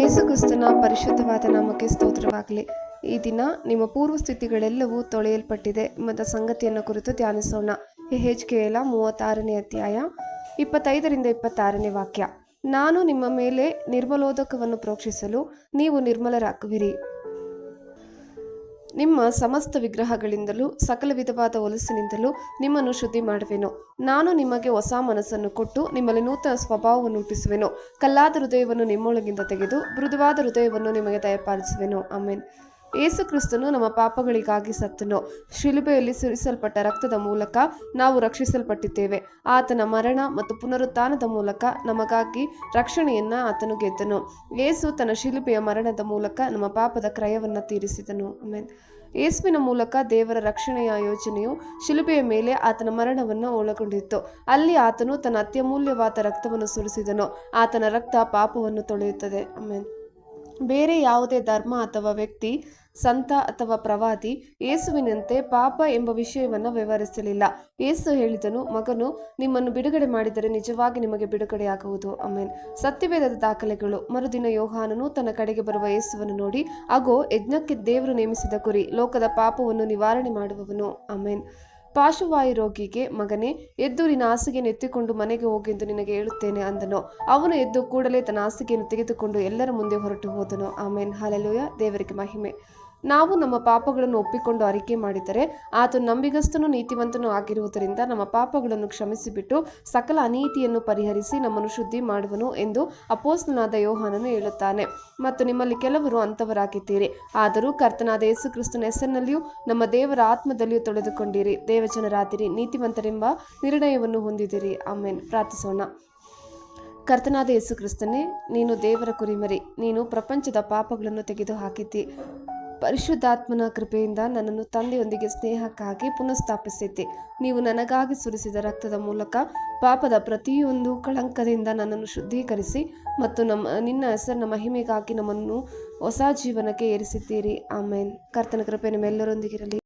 ಯೇಸು ಕ್ರಿಸ್ತನ ಪರಿಶುದ್ಧವಾದ ನಾಮಕ್ಕೆ ಸ್ತೋತ್ರವಾಗಲಿ. ಈ ದಿನ ನಿಮ್ಮ ಪೂರ್ವ ಸ್ಥಿತಿಗಳೆಲ್ಲವೂ ತೊಳೆಯಲ್ಪಟ್ಟಿದೆ ಎಂಬ ಸಂಗತಿಯನ್ನು ಕುರಿತು ಧ್ಯಾನಿಸೋಣ. ಯೆಹೆಜ್ಕೇಲ 36ನೇ ಅಧ್ಯಾಯ 25-26ನೇ ವಾಕ್ಯ. ನಾನು ನಿಮ್ಮ ಮೇಲೆ ನಿರ್ಮಲೋದಕವನ್ನು ಪ್ರೋಕ್ಷಿಸಲು ನೀವು ನಿರ್ಮಲರಾಗುವಿರಿ. ನಿಮ್ಮ ಸಮಸ್ತ ವಿಗ್ರಹಗಳಿಂದಲೂ ಸಕಲ ವಿಧವಾದ ಹೊಲಸಿನಿಂದಲೂ ನಿಮ್ಮನ್ನು ಶುದ್ಧಿ ಮಾಡುವೆನು. ನಾನು ನಿಮಗೆ ಹೊಸ ಮನಸ್ಸನ್ನು ಕೊಟ್ಟು ನಿಮ್ಮಲ್ಲಿ ನೂತನ ಸ್ವಭಾವವನ್ನು ಹುಟ್ಟಿಸುವೆನು. ಕಲ್ಲಾದ ಹೃದಯವನ್ನು ನಿಮ್ಮೊಳಗಿಂದ ತೆಗೆದು ಮೃದುವಾದ ಹೃದಯವನ್ನು ನಿಮಗೆ ದಯಪಾಲಿಸುವೆನು. ಆಮೆನ್. ಯೇಸು ಕ್ರಿಸ್ತನು ನಮ್ಮ ಪಾಪಗಳಿಗಾಗಿ ಸತ್ತನು. ಶಿಲುಬೆಯಲ್ಲಿ ಸುರಿಸಲ್ಪಟ್ಟ ರಕ್ತದ ಮೂಲಕ ನಾವು ರಕ್ಷಿಸಲ್ಪಟ್ಟಿದ್ದೇವೆ. ಆತನ ಮರಣ ಮತ್ತು ಪುನರುತ್ಥಾನದ ಮೂಲಕ ನಮಗಾಗಿ ರಕ್ಷಣೆಯನ್ನ ಆತನು ಗೆದ್ದನು. ಯೇಸು ತನ್ನ ಶಿಲುಬೆಯ ಮರಣದ ಮೂಲಕ ನಮ್ಮ ಪಾಪದ ಕ್ರಯವನ್ನು ತೀರಿಸಿದನು. ಆಮೆನ್. ಯೇಸುವಿನ ಮೂಲಕ ದೇವರ ರಕ್ಷಣೆಯ ಯೋಜನೆಯು ಶಿಲುಬೆಯ ಮೇಲೆ ಆತನ ಮರಣವನ್ನು ಒಳಗೊಂಡಿತ್ತು. ಅಲ್ಲಿ ಆತನು ತನ್ನ ಅತ್ಯಮೂಲ್ಯವಾದ ರಕ್ತವನ್ನು ಸುರಿಸಿದನು. ಆತನ ರಕ್ತ ಪಾಪವನ್ನು ತೊಳೆಯುತ್ತದೆ. ಆಮೆನ್. ಬೇರೆ ಯಾವುದೇ ಧರ್ಮ ಅಥವಾ ವ್ಯಕ್ತಿ, ಸಂತ ಅಥವಾ ಪ್ರವಾದಿ ಯೇಸುವಿನಂತೆ ಪಾಪ ಎಂಬ ವಿಷಯವನ್ನು ವಿವರಿಸಲಿಲ್ಲ. ಯೇಸು ಹೇಳಿದನು, ಮಗನು ನಿಮ್ಮನ್ನು ಬಿಡುಗಡೆ ಮಾಡಿದರೆ ನಿಜವಾಗಿ ನಿಮಗೆ ಬಿಡುಗಡೆಯಾಗುವುದು. ಆಮೆನ್. ಸತ್ಯವೇದದ ದಾಖಲೆಗಳು. ಮರುದಿನ ಯೋಹಾನನು ತನ್ನ ಕಡೆಗೆ ಬರುವ ಯೇಸುವನ್ನು ನೋಡಿ, ಅಗೋ ಯಜ್ಞಕ್ಕೆ ದೇವರು ನೇಮಿಸಿದ ಕುರಿ, ಲೋಕದ ಪಾಪವನ್ನು ನಿವಾರಣೆ ಮಾಡುವವನು. ಆಮೆನ್. ಪಾರ್ಶ್ವವಾಯು ರೋಗಿಗೆ, ಮಗನೇ, ಎದ್ದು ನಿನ್ನ ಹಾಸಿಗೆಯನ್ನು ಎತ್ತಿಕೊಂಡು ಮನೆಗೆ ಹೋಗೆಂದು ನಿನಗೆ ಹೇಳುತ್ತೇನೆ ಅಂದನು. ಅವನು ಎದ್ದು ಕೂಡಲೇ ತನ್ನ ಹಾಸಿಗೆಯನ್ನು ತೆಗೆದುಕೊಂಡು ಎಲ್ಲರ ಮುಂದೆ ಹೊರಟು ಹೋದನು. ಆಮೆನ್. ಹಲ್ಲೆಲೂಯಾ. ದೇವರಿಗೆ ಮಹಿಮೆ. ನಾವು ನಮ್ಮ ಪಾಪಗಳನ್ನು ಒಪ್ಪಿಕೊಂಡು ಅರಿಕೆ ಮಾಡಿದರೆ ಆತನು ನಂಬಿಗಸ್ತನೂ ನೀತಿವಂತನೂ ಆಗಿರುವುದರಿಂದ ನಮ್ಮ ಪಾಪಗಳನ್ನು ಕ್ಷಮಿಸಿಬಿಟ್ಟು ಸಕಲ ಅನೀತಿಯನ್ನು ಪರಿಹರಿಸಿ ನಮ್ಮನ್ನು ಶುದ್ಧಿ ಮಾಡುವನು ಎಂದು ಅಪೊಸ್ತಲನಾದ ಯೋಹಾನನು ಹೇಳುತ್ತಾನೆ. ಮತ್ತು ನಿಮ್ಮಲ್ಲಿ ಕೆಲವರು ಅಂಥವರಾಗಿದ್ದೀರಿ. ಆದರೂ ಕರ್ತನಾದ ಯೇಸು ಕ್ರಿಸ್ತನ ಹೆಸರಿನಲ್ಲಿಯೂ ನಮ್ಮ ದೇವರ ಆತ್ಮದಲ್ಲಿಯೂ ತೊಳೆದುಕೊಂಡಿರಿ, ದೇವಜನರಾದಿರಿ, ನೀತಿವಂತರೆಂಬ ನಿರ್ಣಯವನ್ನು ಹೊಂದಿದಿರಿ. ಆಮೆನ್. ಪ್ರಾರ್ಥಿಸೋಣ. ಕರ್ತನಾದ ಯೇಸು ಕ್ರಿಸ್ತನೇ, ನೀನು ದೇವರ ಕುರಿಮರಿ. ನೀನು ಪ್ರಪಂಚದ ಪಾಪಗಳನ್ನು ತೆಗೆದು ಹಾಕಿದ್ದಿ. ಪರಿಶುದ್ಧಾತ್ಮನ ಕೃಪೆಯಿಂದ ನನ್ನನ್ನು ತಂದೆಯೊಂದಿಗೆ ಸ್ನೇಹಕ್ಕಾಗಿ ಪುನಃಸ್ಥಾಪಿಸಿದ್ದೆ. ನೀವು ನನಗಾಗಿ ಸುರಿಸಿದ ರಕ್ತದ ಮೂಲಕ ಪಾಪದ ಪ್ರತಿಯೊಂದು ಕಳಂಕದಿಂದ ನನ್ನನ್ನು ಶುದ್ಧೀಕರಿಸಿ ಮತ್ತು ನಿನ್ನ ಹೆಸರಿನ ಮಹಿಮೆಗಾಗಿ ನಮ್ಮನ್ನು ಹೊಸ ಜೀವನಕ್ಕೆ ಏರಿಸಿದ್ದೀರಿ. ಆಮೇನ್. ಕರ್ತನ ಕೃಪೆ ನಿಮ್ಮೆಲ್ಲರೊಂದಿಗಿರಲಿ.